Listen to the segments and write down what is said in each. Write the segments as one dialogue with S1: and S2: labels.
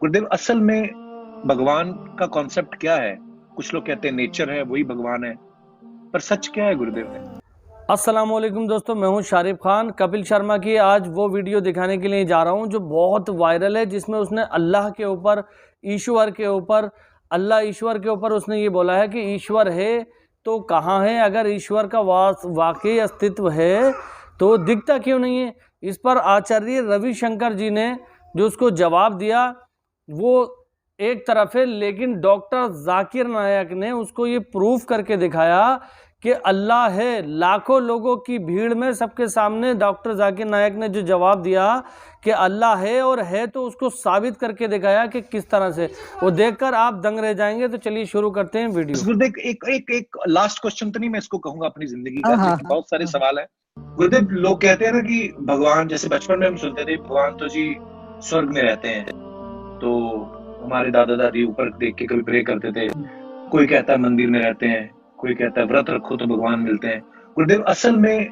S1: गुरुदेव, असल में भगवान का कॉन्सेप्ट क्या है? कुछ लोग कहते हैं नेचर है वही भगवान है, पर सच क्या है गुरुदेव?
S2: अस्सलामुअलैकुम दोस्तों, मैं हूं शारिफ खान। कपिल शर्मा की आज वो वीडियो दिखाने के लिए जा रहा हूं जो बहुत वायरल है, जिसमें उसने अल्लाह के ऊपर, ईश्वर के ऊपर, अल्लाह ईश्वर के ऊपर उसने ये बोला है कि ईश्वर है तो कहाँ है? अगर ईश्वर का वाकई अस्तित्व है तो दिखता क्यों नहीं है? इस पर आचार्य रविशंकर जी ने जो उसको जवाब दिया वो एक तरफ है, लेकिन डॉक्टर जाकिर नायक ने उसको ये प्रूफ करके दिखाया कि अल्लाह है। लाखों लोगों की भीड़ में सबके सामने डॉक्टर जाकिर नायक ने जो जवाब दिया कि अल्लाह है और है, तो उसको साबित करके दिखाया कि किस तरह से, वो देखकर आप दंग रह जाएंगे। तो चलिए शुरू करते हैं वीडियो।
S1: गुरुदेव, एक लास्ट क्वेश्चन तो नहीं, मैं इसको कहूंगा अपनी जिंदगी का, लेकिन बहुत सारे सवाल है। गुरुदेव, लोग कहते हैं ना कि भगवान, जैसे बचपन में हम सुनते थे भगवान तो जी स्वर्ग में रहते हैं, तो हमारे दादा दादी ऊपर देख के कभी प्रे करते थे। कोई कहता है मंदिर में रहते हैं, कोई कहता है व्रत रखो तो भगवान मिलते हैं। गुरुदेव, असल में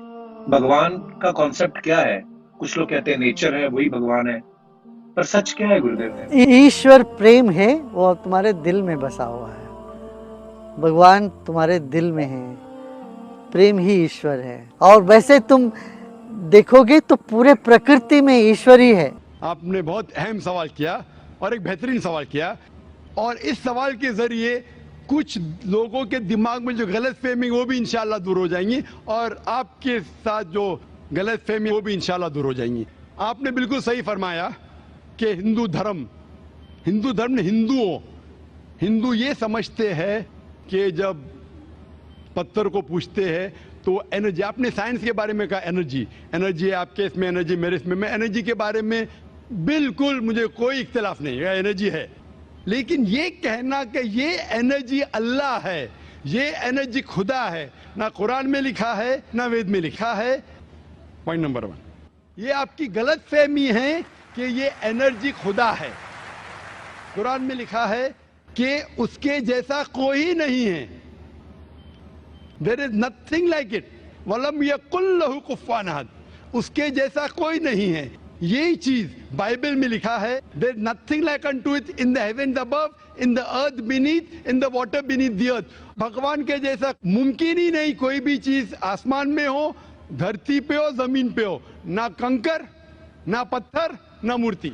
S1: भगवान का कॉन्सेप्ट क्या है? कुछ लोग कहते हैं नेचर है वही भगवान है, पर सच क्या है गुरुदेव?
S3: ईश्वर प्रेम है, वो तुम्हारे दिल में बसा हुआ है। भगवान तुम्हारे दिल में है, प्रेम ही ईश्वर है। और वैसे तुम देखोगे तो पूरे प्रकृति में ईश्वर ही है।
S4: आपने बहुत अहम सवाल किया और एक बेहतरीन सवाल किया, और इस सवाल के जरिए कुछ लोगों के दिमाग में जो गलत फहमी वो भी इंशाल्लाह दूर हो जाएंगी, और आपके साथ जो गलत फहमी वो भी इंशाल्लाह दूर हो जाएंगी। आपने बिल्कुल सही फरमाया कि हिंदू धर्म ने हिंदू ये समझते हैं कि जब पत्थर को पूछते हैं तो एनर्जी, आपने साइंस के बारे में कहा एनर्जी है, आपके इसमें एनर्जी, मेरे इसमें, मैं एनर्जी के बारे में बिल्कुल मुझे कोई इख्तिलाफ नहीं है, एनर्जी है। लेकिन ये कहना कि ये एनर्जी अल्लाह है, ये एनर्जी खुदा है, ना कुरान में लिखा है ना वेद में लिखा है। पॉइंट नंबर 1, ये आपकी गलत फहमी है कि ये एनर्जी खुदा है। कुरान में लिखा है कि उसके जैसा कोई नहीं है, there is nothing like it, वलम यकुल लहू कुफुवन अहद, उसके जैसा कोई नहीं है। यही चीज बाइबल में लिखा है, there is nothing like unto it in the heavens above, in the earth beneath, in the water beneath the earth. भगवान के जैसा मुमकिन ही नहीं, कोई भी चीज आसमान में हो, धरती पे हो, जमीन पे हो, ना कंकर, ना पत्थर, ना मूर्ति।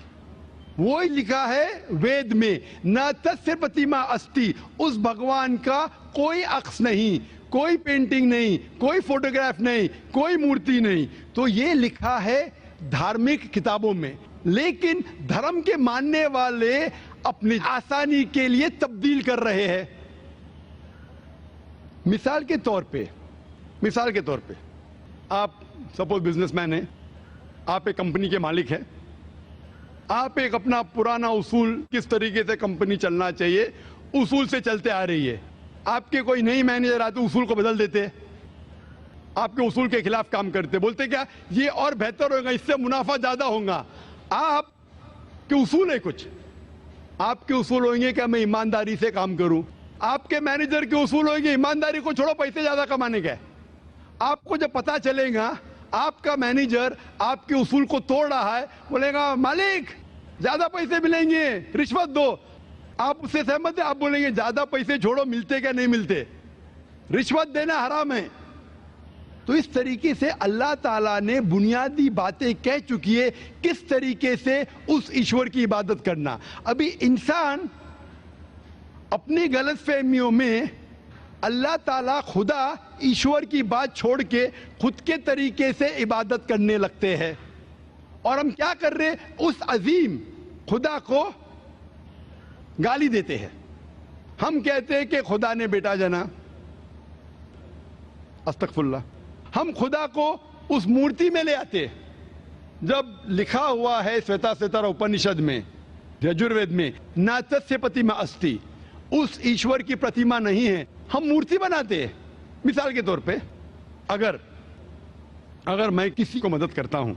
S4: वो ही लिखा है वेद में, न तस्य प्रतिमा अस्ति, उस भगवान का कोई अक्स नहीं, कोई पेंटिंग नहीं, कोई फोटोग्राफ नहीं, कोई मूर्ति नहीं। तो ये लिखा है धार्मिक किताबों में, लेकिन धर्म के मानने वाले अपनी आसानी के लिए तब्दील कर रहे हैं। मिसाल के तौर पे आप सपोज बिजनेसमैन हैं, आप एक कंपनी के मालिक हैं, आप एक अपना पुराना उसूल, किस तरीके से कंपनी चलना चाहिए, उसूल से चलते आ रही है। आपके कोई नई मैनेजर आते उसूल को बदल देते, आपके उसूल के खिलाफ काम करते, बोलते क्या ये और बेहतर होगा, इससे मुनाफा ज्यादा होगा। आपके उसूल है कुछ, आपके उसूल होंगे कि मैं ईमानदारी से काम करूं, आपके मैनेजर के उसूल होंगे ईमानदारी को छोड़ो, पैसे ज्यादा कमाने के। आपको जब पता चलेगा आपका मैनेजर आपके उसूल को तोड़ रहा है, बोलेगा मालिक ज्यादा पैसे मिलेंगे, रिश्वत दो। आप उससे सहमत है? आप बोलेंगे ज्यादा पैसे छोड़ो, मिलते क्या नहीं मिलते, रिश्वत देना हराम है। तो इस तरीके से अल्लाह ताला ने बुनियादी बातें कह चुकी है किस तरीके से उस ईश्वर की इबादत करना। अभी इंसान अपनी गलत फहमियों में अल्लाह ताला, खुदा, ईश्वर की बात छोड़ के खुद के तरीके से इबादत करने लगते हैं। और हम क्या कर रहे हैं, उस अजीम खुदा को गाली देते हैं। हम कहते हैं कि खुदा ने बेटा जना, अस्तगफुरुल्लाह। हम खुदा को उस मूर्ति में ले आते हैं, जब लिखा हुआ है श्वेताश्वेतर उपनिषद में, यजुर्वेद में, न तस्य प्रतिमा अस्ति, उस ईश्वर की प्रतिमा नहीं है, हम मूर्ति बनाते हैं। मिसाल के तौर पे अगर मैं किसी को मदद करता हूं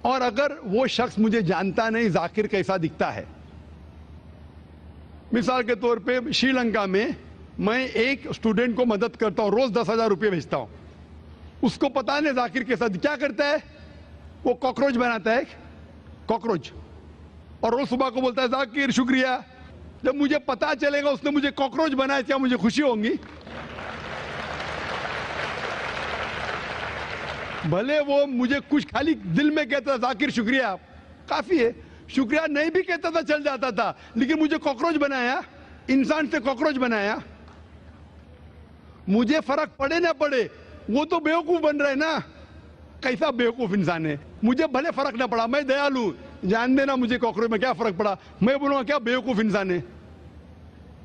S4: और अगर वो शख्स मुझे जानता नहीं जाकिर कैसा दिखता है, मिसाल के तौर पे श्रीलंका में मैं एक स्टूडेंट को मदद करता हूं, रोज 10,000 रुपये भेजता हूं, उसको पता नहीं जाकिर के साथ क्या करता है, वो कॉकरोच बनाता है, कॉकरोच اور روز صبح کو بولتا ہے ذاکر شکریہ. جب مجھے پتا چلے گا اس نے مجھے کاکروچ بنایا, کیا مجھے خوشی ہوگی؟ بھلے وہ مجھے کچھ خالی دل میں کہتا تھا ذاکر شکریہ کافی ہے, شکریہ نہیں بھی کہتا تھا چل جاتا تھا, لیکن مجھے کاکروچ بنایا, انسان سے کاکروچ بنایا. مجھے فرق پڑے نہ پڑے, وہ تو بیوقوف بن رہے نا. کیسا بیوقوف انسان ہے. مجھے بھلے فرق نہ پڑا, میں دیالو, جان دینا مجھے کاکروچ میں کیا فرق پڑا, میں بولوں گا کیا بیوقوف انسان ہے,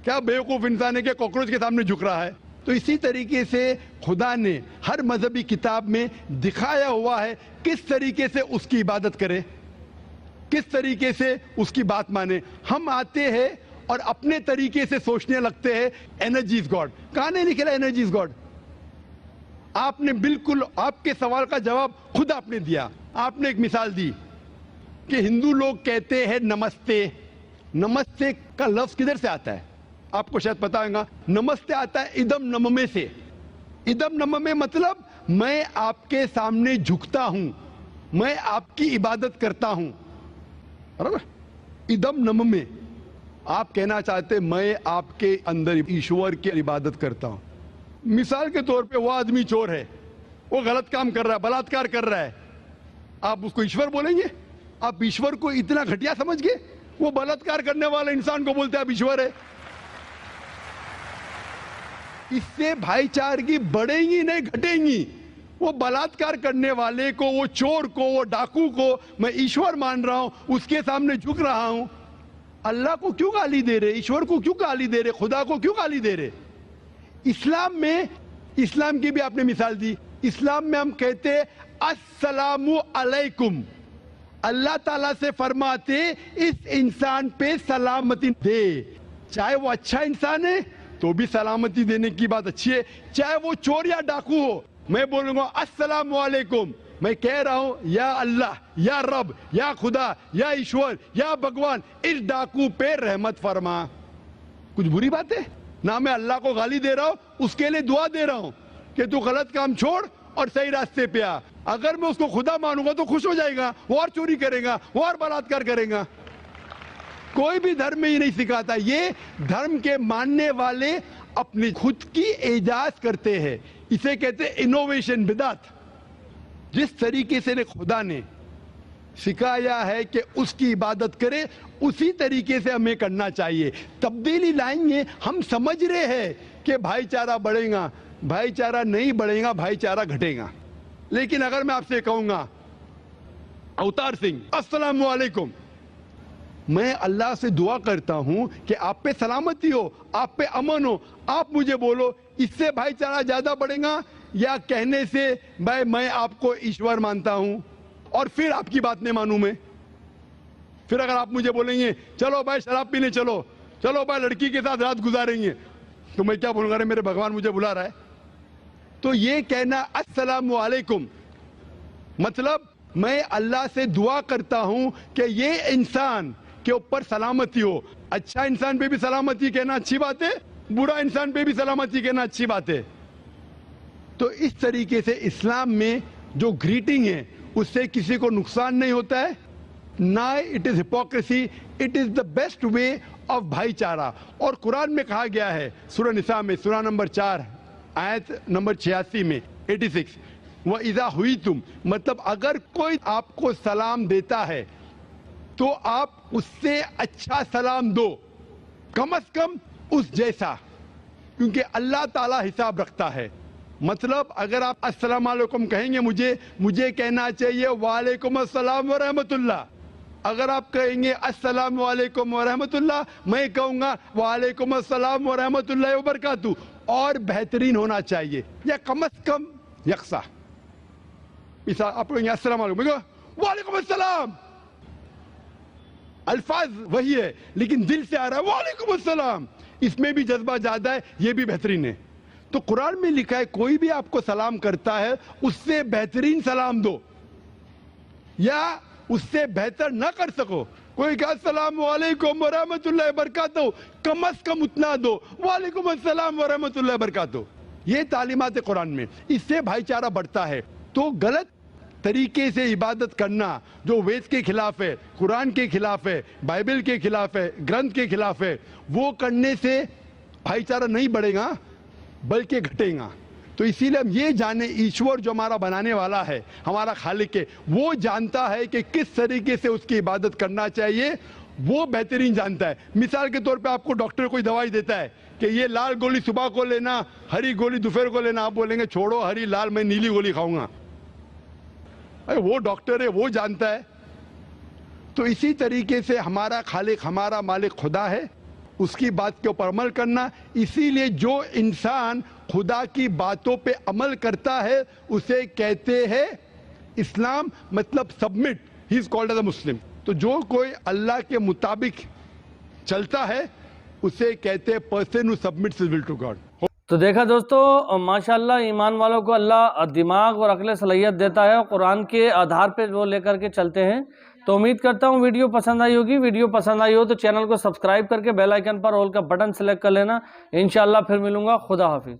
S4: کیا بیوقوف انسان ہے کہ کاکروچ کے سامنے جھک رہا ہے. تو اسی طریقے سے خدا نے ہر مذہبی کتاب میں دکھایا ہوا ہے کس طریقے سے اس کی عبادت کرے, کس طریقے سے اس کی بات مانے. ہم آتے ہیں اور اپنے طریقے سے سوچنے لگتے ہیں انرجی از گاڈ. کہاں نہیں لکھا انرجی از گاڈ؟ آپ نے بالکل آپ کے سوال کا جواب خود آپ نے دیا. آپ نے ایک مثال دی کہ ہندو لوگ کہتے ہیں نمستے. نمستے کا لفظ کدھر سے آتا ہے آپ کو شاید پتا ہوگا. نمستے آتا ہے ادم نممے سے. ادم نممے مطلب میں آپ کے سامنے جھکتا ہوں, میں آپ کی عبادت کرتا ہوں. ادم نممے, آپ کہنا چاہتے میں آپ کے اندر ایشور کی عبادت کرتا ہوں. مثال کے طور پہ وہ آدمی چور ہے, وہ غلط کام کر رہا ہے, بلاತ್ಕಾರ کر رہا ہے, آپ اس کو ایشور بولیں گے؟ آپ ایشور کو اتنا گھٹیا سمجھ گئے؟ وہ بلاತ್ಕಾರ کرنے والا انسان کو بولتے ہیں آپ ایشور ہے. اس سے بھائی چارگی بڑھیں گی نہیں گھٹیں گی. وہ بلاತ್ಕಾರ کرنے والے کو, وہ چور کو, وہ ڈاکو کو میں ایشور مان رہا ہوں, اس کے سامنے جھک رہا ہوں. اللہ کو کیوں گالی دے رہے, ایشور کو کیوں گالی دے رہے, خدا کو کیوں گالی دے رہے؟ اسلام میں, اسلام کی بھی آپ نے مثال دی, اسلام میں ہم کہتے السلام علیکم. اللہ تعالیٰ سے فرماتے اس انسان پہ سلامتی دے. چاہے وہ اچھا انسان ہے تو بھی سلامتی دینے کی بات اچھی ہے, چاہے وہ چور یا ڈاکو ہو. میں بولوں گا السلام علیکم, میں کہہ رہا ہوں یا اللہ, یا رب, یا خدا, یا ایشور, یا بھگوان اس ڈاکو پہ رحمت فرما. کچھ بری بات ہے؟ نہ میں اللہ کو گالی دے رہا ہوں, اس کے لیے دعا دے رہا ہوں کہ تو غلط کام چھوڑ اور صحیح راستے پہ آ. اگر میں اس کو خدا مانوں گا تو خوش ہو جائے گا, وہ اور چوری کرے گا, وہ اور بلاತ್ಕಾರ کرے گا. کوئی بھی دھرم میں ہی نہیں سکھاتا. یہ دھرم کے ماننے والے اپنی خود کی ایجاد کرتے ہیں, اسے کہتے ہیں انوویشن, بدعت. جس طریقے سے خدا نے سکھایا ہے کہ اس کی عبادت کرے اسی طریقے سے ہمیں کرنا چاہیے. تبدیلی لائیں گے. ہم سمجھ رہے ہیں کہ بھائی چارہ بڑھے گا, بھائی چارہ نہیں بڑھے گا, بھائی چارہ گھٹے گا. لیکن اگر میں آپ سے کہوں گا اوتار سنگھ السلام علیکم, میں اللہ سے دعا کرتا ہوں کہ آپ پہ سلامتی ہو, آپ پہ امن ہو, آپ مجھے بولو اس سے بھائی چارہ زیادہ بڑھے گا یا کہنے سے بھائی میں آپ کو ایشور مانتا ہوں اور پھر آپ کی بات نہیں مانوں میں؟ پھر اگر آپ مجھے بولیں گے چلو بھائی شراب پینے چلو, چلو بھائی لڑکی کے ساتھ رات گزاریں گے, تو میں کیا بولوں گا, میرے بھگوان مجھے بلا رہا ہے. تو یہ کہنا السلام علیکم مطلب میں اللہ سے دعا کرتا ہوں کہ یہ انسان کے اوپر سلامتی ہو. اچھا انسان پہ بھی سلامتی کہنا اچھی بات ہے, برا انسان پہ بھی سلامتی کہنا اچھی بات ہے. تو اس طریقے سے اسلام میں جو گریٹنگ ہے اس سے کسی کو نقصان نہیں ہوتا ہے, نہ it is hypocrisy, it is the best way of بھائی چارہ. اور قرآن میں کہا گیا ہے سورہ نساء میں, سورہ نمبر 4 آیت نمبر 86 میں 86, وَإِذَا هُوِيتُمْ مطلب اگر کوئی آپ کو سلام دیتا ہے تو آپ اس سے اچھا سلام دو, کم از کم اس جیسا, کیونکہ اللہ تعالیٰ حساب رکھتا ہے. مطلب اگر آپ السلام علیکم کہیں گے مجھے کہنا چاہیے وعلیکم السلام ورحمۃ اللہ. اگر آپ کہیں گے السلام علیکم ورحمۃ اللہ, میں کہوں گا وعلیکم السلام ورحمۃ اللہ وبرکاتہ. اور بہترین ہونا چاہیے یا کم از کم یکساں. مثال آپ کہیں گے السلام علیکم, وعلیکم السلام, الفاظ وہی ہے لیکن دل سے آ رہا ہے وعلیکم السلام, اس میں بھی جذبہ زیادہ ہے, یہ بھی بہترین ہے. تو قرآن میں لکھا ہے کوئی بھی آپ کو سلام کرتا ہے اس سے بہترین سلام دو, یا اس سے بہتر نہ کر سکو, کوئی کہا السلام علیکم ورحمۃ اللہ وبرکاتہ, کم از کم اتنا دو وعلیکم السلام ورحمۃ اللہ وبرکاتہ. یہ تعلیمات قرآن میں, اس سے بھائی چارہ بڑھتا ہے. تو غلط तरीके से इबादत करना जो वेद के खिलाफ है, कुरान के खिलाफ है, बाइबल के खिलाफ है, ग्रंथ के खिलाफ है, वो करने से भाईचारा नहीं बढ़ेगा बल्कि घटेगा। तो इसीलिए हम ये जाने ईश्वर जो हमारा बनाने वाला है, हमारा खालिक है, वो जानता है कि किस तरीके से उसकी इबादत करना चाहिए, वो बेहतरीन जानता है। मिसाल के तौर पे आपको डॉक्टर कोई दवाई देता है कि ये लाल गोली सुबह को लेना, हरी गोली दोपहर को लेना, आप बोलेंगे छोड़ो हरी लाल, मैं नीली गोली खाऊंगा। अरे वो डॉक्टर है, वो जानता है। तो इसी तरीके से हमारा खालिक, हमारा मालिक खुदा है, उसकी बात के ऊपर अमल करना। इसीलिए जो इंसान खुदा की बातों पे अमल करता है उसे कहते हैं इस्लाम, मतलब submit, he is called as a Muslim. तो जो कोई अल्लाह के मुताबिक चलता है उसे कहते हैं person who submits his will to God.
S2: तो देखा दोस्तों, माशाल्लाह ईमान वालों को अल्लाह दिमाग और अक्ल सलाहियत देता है और कुरान के आधार पे वो लेकर के चलते हैं। तो उम्मीद करता हूँ वीडियो पसंद आई होगी। वीडियो पसंद आई हो तो चैनल को सब्सक्राइब करके बेल आइकन पर ऑल का बटन सेलेक्ट कर लेना। इंशाल्लाह फिर मिलूंगा। खुदा हाफिज।